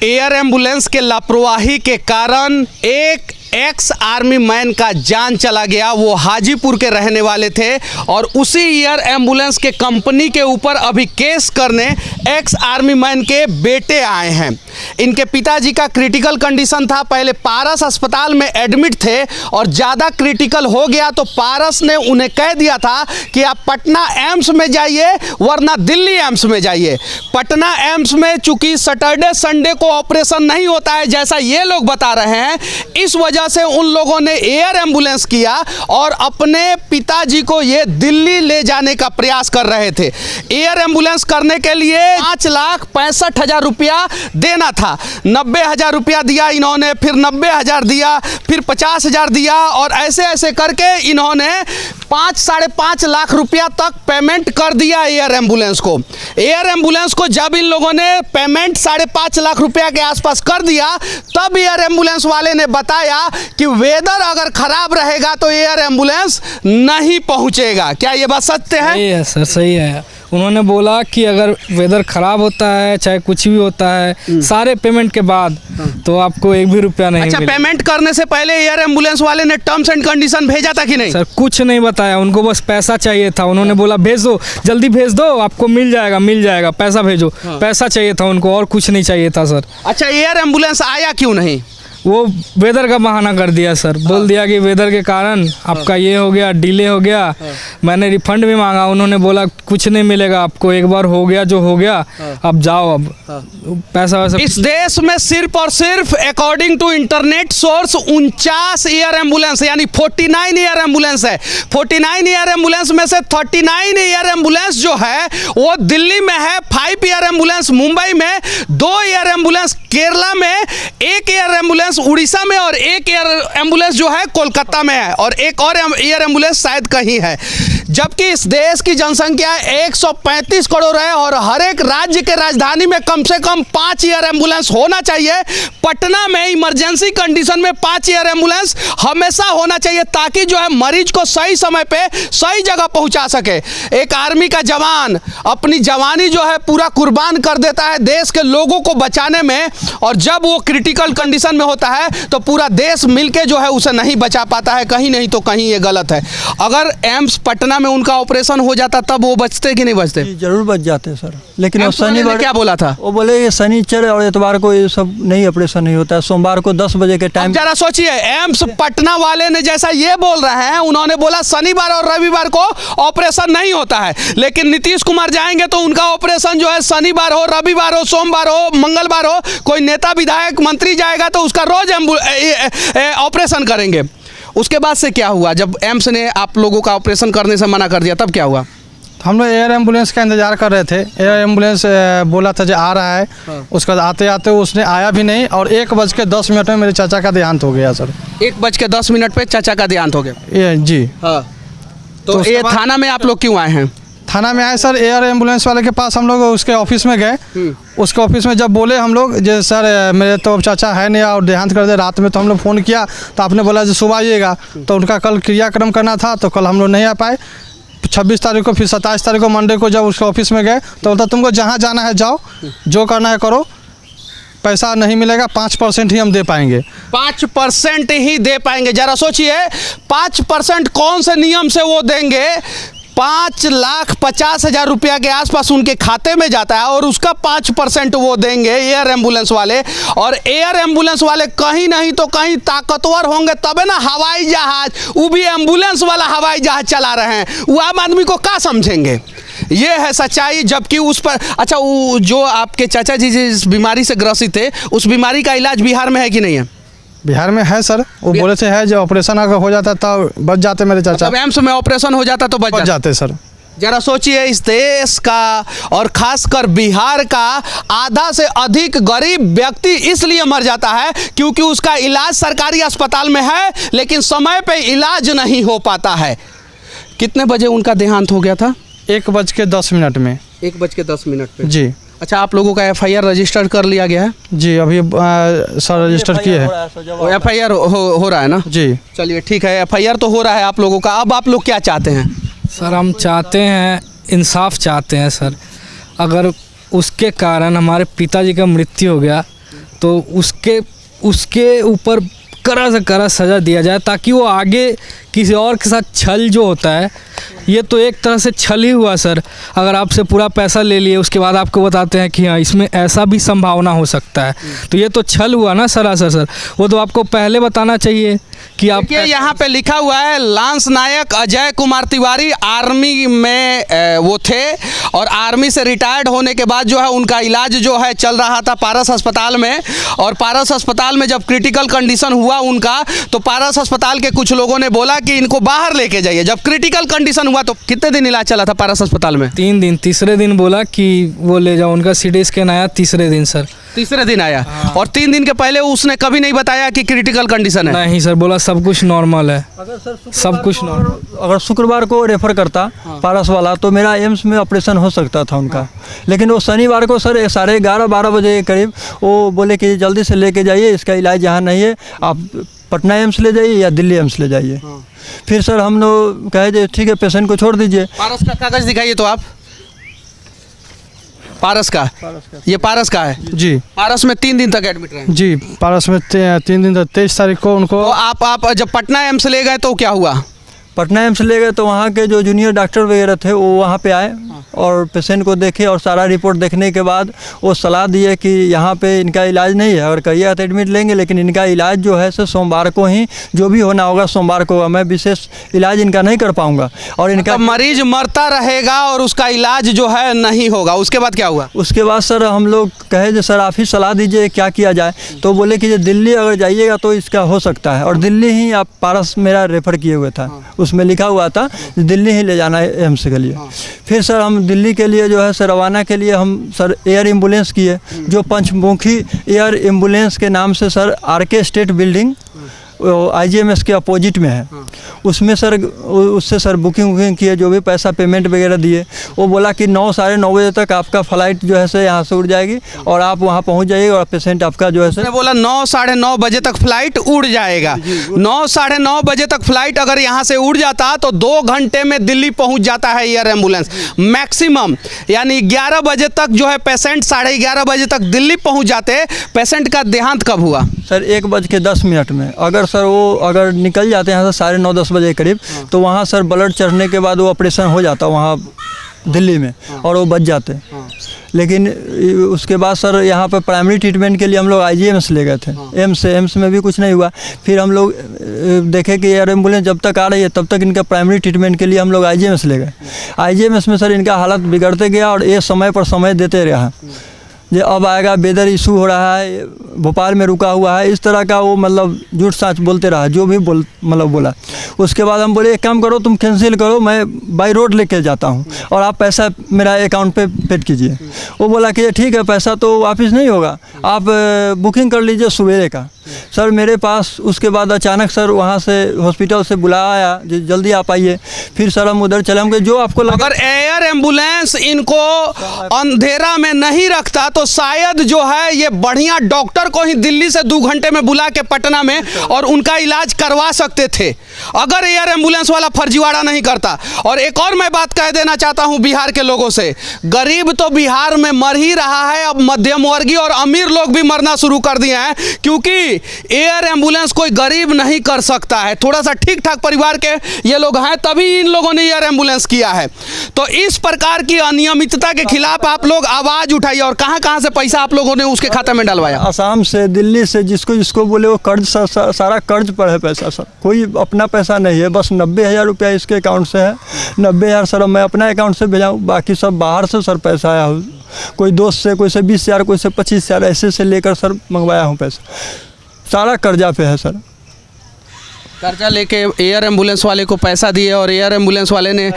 Air ambulance के लापरवाही के कारण एक एक्स आर्मी मैन का जान चला गया। वो हाजीपुर के रहने वाले थे और उसी एयर एम्बुलेंस के कंपनी के ऊपर अभी केस करने एक्स आर्मी मैन के बेटे आए हैं। इनके पिताजी का क्रिटिकल कंडीशन था, पहले पारस अस्पताल में एडमिट थे और ज़्यादा क्रिटिकल हो गया तो पारस ने उन्हें कह दिया था कि आप पटना एम्स में जाइए वरना दिल्ली एम्स में जाइए। पटना एम्स में चूंकि सैटरडे संडे को ऑपरेशन नहीं होता है जैसा ये लोग बता रहे हैं, इस वजह से उन लोगों ने एयर एम्बुलेंस किया और अपने पिताजी को ये दिल्ली ले जाने का प्रयास कर रहे थे। एयर एम्बुलेंस करने के लिए 5,65,000 रुपया देना था। 90,000 रुपया दिया इन्होंने, फिर 90,000 दिया, फिर 50,000 दिया और ऐसे ऐसे करके इन्होंने 5-5.5 लाख रुपया तक पेमेंट कर दिया एयर एम्बुलेंस को। एयर एम्बुलेंस को जब इन लोगों ने पेमेंट 5.5 लाख रुपया के आसपास कर दिया तब एयर एम्बुलेंस वाले ने बताया कि वेदर अगर खराब रहेगा तो एयर एम्बुलेंस नहीं पहुंचेगा। क्या ये बात सत्य है? सही है सर, सही है। उन्होंने बोला कि अगर वेदर खराब होता है चाहे कुछ भी होता है सारे पेमेंट के बाद तो आपको एक भी रुपया नहीं अच्छा, पेमेंट करने से पहले एयर एम्बुलेंस वाले ने टर्म्स एंड कंडीशन भेजा था कि नहीं? सर कुछ नहीं बताया, उनको बस पैसा चाहिए था। उन्होंने बोला भेज दो, जल्दी भेज दो, आपको मिल जाएगा, पैसा भेजो। पैसा चाहिए था उनको और कुछ नहीं चाहिए था सर। अच्छा, एयर एम्बुलेंस आया क्यों नहीं? वो वेदर का बहाना कर दिया सर, बोल दिया कि वेदर के कारण आपका ये हो गया, डिले हो गया। मैंने रिफंड भी मांगा, उन्होंने बोला कुछ नहीं मिलेगा आपको, एक बार हो गया जो हो गया, अब जाओ, अब पैसा वैसा। इस देश में सिर्फ और सिर्फ according to internet source 49 air ambulance यानी 49 एयर एम्बुलेंस है। 49 एयर एम्बुलेंस में से 39 एयर एम्बुलेंस जो है वो दिल्ली में है, 5 एयर एम्बुलेंस मुंबई में, 2 एयर एम्बुलेंस केरला में, 1 एयर एम्बुलेंस उड़ीसा में और 1 एयर एम्बुलेंस जो है कोलकाता में है और एक और एयर एम्बुलेंस शायद कहीं है। जबकि इस देश की जनसंख्या 135 करोड़ है और हर एक राज्य के राजधानी में कम से कम 5 एयर एम्बुलेंस होना चाहिए। पटना में इमरजेंसी कंडीशन में 5 एयर एम्बुलेंस हमेशा होना चाहिए ताकि जो है मरीज को सही समय पे सही जगह पहुंचा सके। एक आर्मी का जवान अपनी जवानी जो है पूरा कुर्बान कर देता है देश के लोगों को बचाने में और जब वो क्रिटिकल कंडीशन में होता है तो पूरा देश मिलके जो है उसे नहीं बचा पाता है। कहीं नहीं तो कहीं ये गलत है। अगर एम्स पटना में उनका ऑपरेशन हो जाता तब वो बचते कि नहीं बचते? जरूर बच जाते सर, लेकिन वो शनिवार क्या बोला था? वो बोले ये शनिचर और इतवार को ये सब नहीं ऑपरेशन नहीं होता है, सोमवार को 10 बजे के टाइम। जरा सोचिए, एम्स पटना वाले ने जैसा ये बोल रहे हैं, उन्होंने बोला शनिवार और रविवार को ऑपरेशन नहीं होता है, लेकिन नीतीश कुमार जाएंगे तो उनका ऑपरेशन जो है शनिवार हो, रविवार हो, सोमवार हो, मंगलवार हो, कोई नेता विधायक मंत्री जाएगा तो उसका रोज ऑपरेशन करेंगे। उसके बाद से क्या हुआ? जब एम्स ने आप लोगों का ऑपरेशन करने से मना कर दिया तब क्या हुआ? हम लोग एयर एम्बुलेंस का इंतज़ार कर रहे थे। एयर एम्बुलेंस बोला था जो आ रहा है, उसके बाद आते आते उसने आया भी नहीं और 1:10 में मेरे चाचा का देहांत हो गया सर। 1:10 पे चाचा का देहांत हो गया? जी हाँ। तो ये थाना में आप लोग क्यों आए हैं? थाना में आए सर, एयर एम्बुलेंस वाले के पास हम लोग उसके ऑफिस में गए। उसके ऑफिस में जब बोले हम लोग जो सर मेरे तो अब चाचा है नहीं और देहांत कर दे रात में, तो हम लोग फ़ोन किया तो आपने बोला जो सुबह आइएगा, तो उनका कल क्रियाक्रम करना था तो कल हम लोग नहीं आ पाए। 26 तारीख को, फिर 27 तारीख को मंडे को जब उसके ऑफिस में गए तो बोलता तुमको जहाँ जाना है जाओ, जो करना है करो, पैसा नहीं मिलेगा, 5% ही हम दे पाएंगे। 5% ही दे पाएंगे? जरा सोचिए, 5% कौन से नियम से वो देंगे? 5,50,000 रुपया के आसपास उनके खाते में जाता है और उसका 5% वो देंगे एयर एम्बुलेंस वाले। और एयर एम्बुलेंस वाले कहीं नहीं तो कहीं ताकतवर होंगे तबे ना हवाई जहाज, वो भी एम्बुलेंस वाला हवाई जहाज चला रहे हैं। वो आम आदमी को क्या समझेंगे? ये है सच्चाई। जबकि उस पर अच्छा, वो जो आपके चाचा जी जिस बीमारी से ग्रसित थे उस बीमारी का इलाज बिहार में है कि नहीं है? बिहार में है सर, वो बोले थे है, जो ऑपरेशन अगर हो जाता तो बच जाते मेरे चाचा। एम्स में ऑपरेशन हो जाता तो बच जाते सर। जरा सोचिए, इस देश का और खासकर बिहार का आधा से अधिक गरीब व्यक्ति इसलिए मर जाता है क्योंकि उसका इलाज सरकारी अस्पताल में है लेकिन समय पे इलाज नहीं हो पाता है। कितने बजे उनका देहांत हो गया था? 1:10 में। 1:10 पे? जी। अच्छा, आप लोगों का FIR रजिस्टर कर लिया गया है? जी, अभी सर रजिस्टर किए हैं। FIR हो रहा है ना? जी। चलिए ठीक है, FIR तो हो रहा है आप लोगों का। अब आप लोग क्या चाहते हैं? सर हम चाहते हैं, इंसाफ चाहते हैं सर। अगर उसके कारण हमारे पिताजी का मृत्यु हो गया तो उसके ऊपर कड़ा से कड़ा सज़ा दिया जाए, ताकि वो आगे किसी और के साथ छल जो होता है, ये तो एक तरह से छल ही हुआ सर। अगर आपसे पूरा पैसा ले लिए, उसके बाद आपको बताते हैं कि हाँ इसमें ऐसा भी संभावना हो सकता है, तो ये तो छल हुआ ना सरासर सर। वो तो आपको पहले बताना चाहिए कि आप। देखिए यहाँ पे लिखा हुआ है लांस नायक अजय कुमार तिवारी आर्मी में वो थे, और आर्मी से रिटायर्ड होने के बाद जो है उनका इलाज जो है चल रहा था पारस अस्पताल में, और पारस अस्पताल में जब क्रिटिकल कंडीशन हुआ उनका, तो पारस अस्पताल के कुछ लोगों ने बोला कि इनको बाहर लेके जाइए। जब क्रिटिकल कंडीशन हुआ तो कितने दिन इलाज चला था पारस अस्पताल में? 3 दिन। तीसरे दिन बोला कि वो ले जाओ, उनका सीटी स्कैन आया तीसरे दिन सर। तीसरे दिन आया? और 3 दिन के पहले उसने कभी नहीं बताया कि क्रिटिकल कंडीशन है? नहीं सर, बोला सब कुछ नॉर्मल है, सब कुछ नॉर्मल। अगर शुक्रवार को रेफ़र करता पारस वाला तो मेरा एम्स में ऑपरेशन हो सकता था उनका, लेकिन वो शनिवार को सर 11:30-12 बजे के करीब वो बोले कि जल्दी से लेके जाइए, इसका इलाज यहाँ नहीं है, आप पटना एम्स ले जाइए या दिल्ली एम्स ले जाइए। फिर सर हम लोग कहे ठीक है पेशेंट को छोड़ दीजिए। पारस का कागज दिखाइए तो आप। पारस का ये पारस का है जी। पारस में 3 दिन तक एडमिट रहे जी, पारस में 3 दिन तक 23 तारीख को उनको। तो आप जब पटना एम्स ले गए तो क्या हुआ? पटना एम्स ले गए तो वहाँ के जो जूनियर डॉक्टर वगैरह थे वो वहाँ पे आए और पेशेंट को देखे, और सारा रिपोर्ट देखने के बाद वो सलाह दिए कि यहाँ पे इनका इलाज नहीं है, अगर कहिए तो एडमिट लेंगे, लेकिन इनका इलाज जो है सो सोमवार को ही जो भी होना होगा सोमवार को, मैं विशेष इलाज इनका नहीं कर पाऊँगा। और इनका मरीज मरता रहेगा और उसका इलाज जो है नहीं होगा। उसके बाद क्या हुआ? उसके बाद सर हम लोग कहे जो सर आप ही सलाह दीजिए क्या किया जाए, तो बोले कि दिल्ली अगर जाइएगा तो इसका हो सकता है, और दिल्ली ही आप पारस मेरा रेफ़र किए हुए था, उसमें लिखा हुआ था दिल्ली ही ले जाना है एम्स के लिए। फिर सर हम दिल्ली के लिए जो है सर रवाना के लिए हम सर एयर एम्बुलेंस किए, जो पंचमुखी एयर एम्बुलेंस के नाम से sir RK state building IGMS के अपोजिट में है, उसमें सर उससे सर बुकिंग किए, जो भी पैसा पेमेंट वगैरह दिए। वो बोला कि 9-9:30 बजे तक आपका फ़्लाइट जो है सर यहाँ से उड़ जाएगी और आप वहाँ पहुँच जाइएगा, और पेशेंट आपका जो है सर। बोला 9-9:30 बजे तक फ्लाइट उड़ जाएगा। 9-9:30 बजे तक फ्लाइट अगर यहाँ से उड़ जाता तो 2 घंटे में दिल्ली पहुँच जाता है एयर एम्बुलेंस मैक्सिमम, यानी 11 बजे तक जो है पेशेंट 11:30 बजे तक दिल्ली पहुँच जाते। पेशेंट का देहांत कब हुआ? सर 1:10 में। अगर निकल जाते हैं सर 9:30-10 बजे के करीब, तो वहाँ सर ब्लड चढ़ने के बाद वो ऑपरेशन हो जाता वहाँ दिल्ली में, और वो बच जाते। लेकिन उसके बाद सर यहाँ पर प्राइमरी ट्रीटमेंट के लिए हम लोग IGMS ले गए थे। एम्स में भी कुछ नहीं हुआ। फिर हम लोग देखे कि एयर एम्बुलेंस जब तक आ रही है तब तक इनका प्राइमरी ट्रीटमेंट के लिए हम लोग IGMS ले गए। IGMS में सर इनका हालत बिगड़ते गया, और ये समय पर समय देते रहा। जो अब आएगा, वेदर इशू हो रहा है, भोपाल में रुका हुआ है, इस तरह का वो मतलब झूठ साच बोलते रहा, जो भी बोला। उसके बाद हम बोले एक काम करो, तुम कैंसिल करो, मैं बाई रोड लेके जाता हूँ और आप पैसा मेरा अकाउंट पे पेड कीजिए। वो बोला कि ठीक है, पैसा तो वापस नहीं होगा, आप बुकिंग कर लीजिए सवेरे का। सर मेरे पास उसके बाद अचानक सर वहाँ से हॉस्पिटल से बुलाया, जल्दी आप आइए। फिर सर हम उधर चले, हम जो आपको लगा। अगर एयर एम्बुलेंस इनको अंधेरा में नहीं रखता तो शायद जो है ये बढ़िया डॉक्टर को ही दिल्ली से 2 घंटे में बुला के पटना में और उनका इलाज करवा सकते थे, अगर एयर एम्बुलेंस वाला फर्जीवाड़ा नहीं करता। और एक और मैं बात कह देना चाहता हूं बिहार के लोगों से, गरीब तो बिहार में मर ही रहा है, अब मध्यम वर्गीय और अमीर लोग भी मरना शुरू कर दिए हैं, क्योंकि एयर एम्बुलेंस कोई गरीब नहीं कर सकता है। थोड़ा सा ठीक ठाक परिवार के ये लोग हैं, तभी इन लोगों ने एयर एम्बुलेंस किया है। तो इस प्रकार की अनियमितता के खिलाफ आप लोग आवाज उठाइए। और कहां से पैसा आप लोगों ने उसके खाते में डलवाया? आसाम से, दिल्ली से, जिसको बोले वो कर्ज, सारा कर्ज पर है पैसा सर, कोई अपना पैसा नहीं है। बस 90,000 रुपया इसके अकाउंट से है। 90,000 सर मैं अपना अकाउंट से भेजाऊँ, बाकी सब बाहर से सर पैसा आया हूँ, कोई दोस्त से, कोई से 20,000, कोई से 25,000 ऐसे से लेकर सर मंगवाया हूँ पैसा। सारा कर्जा पे है सर। कर्जा लेके एयर एम्बुलेंस वाले को पैसा दिए और एयर एम्बुलेंस वाले ने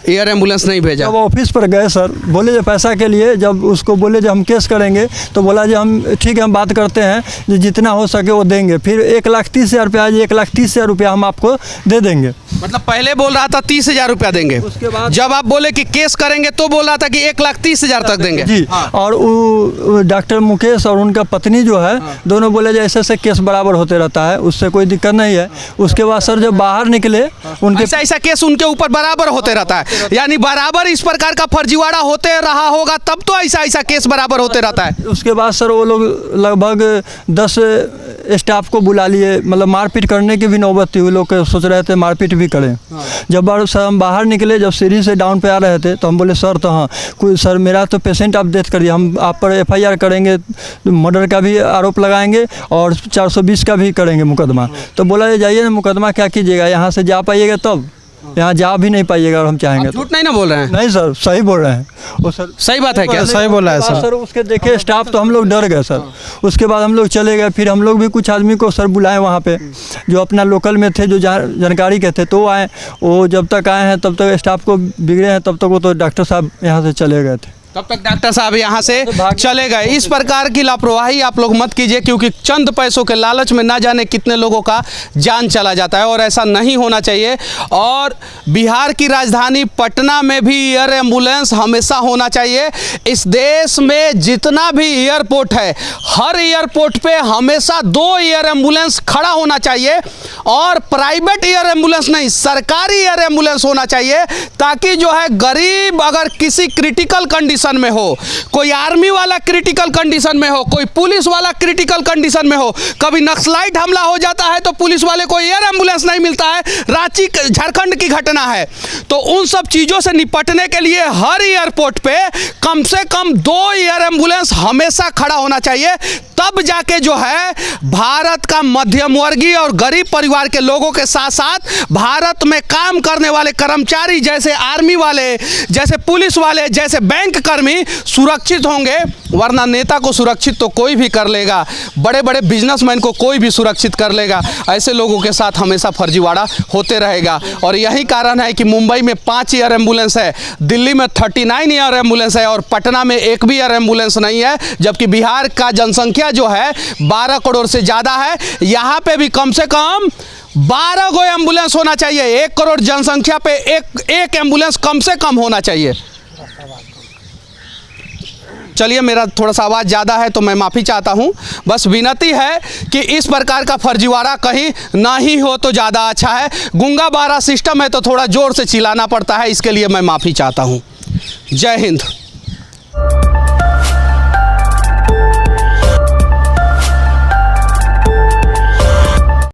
एयर एम्बुलेंस नहीं भेजा। जब ऑफिस पर गए सर, बोले जो पैसा के लिए, जब उसको बोले जो हम केस करेंगे, तो बोला जो हम ठीक है हम बात करते हैं, जो जितना हो सके वो देंगे। फिर 1,30,000 रुपया, आज 1,30,000 रुपया हम आपको दे देंगे। मतलब पहले बोल रहा था 30,000 रुपया देंगे, उसके बाद जब आप बोले कि केस करेंगे तो बोल रहा था कि 1,30,000 तक देंगे जी। और वो डॉक्टर मुकेश और उनका पत्नी जो है, दोनों बोले जो ऐसे केस बराबर होते रहता है, उससे कोई दिक्कत नहीं है। उसके बाद सर जब बाहर निकले उनके ऐसा ऐसा केस उनके ऊपर बराबर होते रहता है, यानी बराबर इस प्रकार का फर्जीवाड़ा होते रहा होगा तब तो ऐसा ऐसा केस बराबर होते रहता है। उसके बाद सर वो लोग लगभग 10 स्टाफ को बुला लिए, मतलब मारपीट करने की भी नौबत थी। वो लोग सोच रहे थे मारपीट भी करें। जब सर हम बाहर निकले, जब सीढ़ी से डाउन पे आ रहे थे तो हम बोले सर तो हाँ कोई सर मेरा तो पेशेंट आप डेथ करिए, हम आप पर FIR करेंगे, मर्डर का भी आरोप लगाएंगे और 420 का भी करेंगे मुकदमा। तो बोला ये जाइए ना, मुकदमा क्या कीजिएगा, यहाँ से जा पाइएगा तब, यहाँ जा भी नहीं पाइएगा और हम चाहेंगे। झूठ नहीं ना बोल रहे हैं? नहीं सर सही बोल रहे हैं वो सर। सही बात है क्या? सही बोल रहा है सर। सर उसके देखे स्टाफ तो हम लोग डर गए सर। उसके बाद हम लोग चले गए, फिर हम लोग भी कुछ आदमी को सर बुलाए वहाँ पे जो अपना लोकल में थे, जो जानकारी के थे, तो आए। वो जब तक आए हैं तब तक स्टाफ को बिगड़े हैं, तब तक वो तो डॉक्टर साहब यहाँ से चले गए थे। तब तक डॉक्टर साहब यहाँ से चले गए। इस प्रकार की लापरवाही आप लोग मत कीजिए, क्योंकि चंद पैसों के लालच में ना जाने कितने लोगों का जान चला जाता है और ऐसा नहीं होना चाहिए। और बिहार की राजधानी पटना में भी एयर एम्बुलेंस हमेशा होना चाहिए। इस देश में जितना भी एयरपोर्ट है, हर एयरपोर्ट पे हमेशा 2 एयर एम्बुलेंस खड़ा होना चाहिए, और प्राइवेट एयर एम्बुलेंस नहीं, सरकारी एयर एम्बुलेंस होना चाहिए, ताकि जो है गरीब अगर किसी क्रिटिकल कंडीशन में हो, कोई आर्मी वाला क्रिटिकल कंडीशन में हो, कोई पुलिस वाला क्रिटिकल कंडीशन में हो, कभी नक्सलाइट हमला हो जाता है तो पुलिस वाले को एयर एम्बुलेंस नहीं मिलता है, रांची झारखंड की घटना है, तो उन सब चीज़ों से निपटने के लिए हर एयरपोर्ट पे कम से कम 2 एयर एम्बुलेंस हमेशा खड़ा होना चाहिए। तब जाके जो है भारत का मध्यम वर्गीय और गरीब परिवार के लोगों के साथ साथ भारत में काम करने वाले कर्मचारी, जैसे आर्मी वाले, जैसे पुलिस वाले, जैसे बैंक कर्मी सुरक्षित होंगे। वरना नेता को सुरक्षित तो कोई भी कर लेगा, बड़े बड़े बिजनेसमैन को कोई भी सुरक्षित कर लेगा, ऐसे लोगों के साथ हमेशा फर्जीवाड़ा होते रहेगा। और यही कारण है कि मुंबई में 5 एयर एम्बुलेंस है, दिल्ली में 39 एयर एम्बुलेंस है और पटना में एक भी एयर एम्बुलेंस नहीं है, जबकि बिहार का जनसंख्या जो है 12 करोड़ से ज़्यादा है। यहाँ पे भी कम से कम 12 गो एम्बुलेंस होना चाहिए। 1 करोड़ जनसंख्या पे एक एम्बुलेंस कम से कम होना चाहिए। चलिए, मेरा थोड़ा सा आवाज़ ज़्यादा है तो मैं माफ़ी चाहता हूँ। बस विनती है कि इस प्रकार का फर्जीवाड़ा कहीं ना ही हो तो ज़्यादा अच्छा है। गूंगा बारा सिस्टम है तो थोड़ा ज़ोर से चिल्लाना पड़ता है, इसके लिए मैं माफ़ी चाहता हूँ। जय हिंद।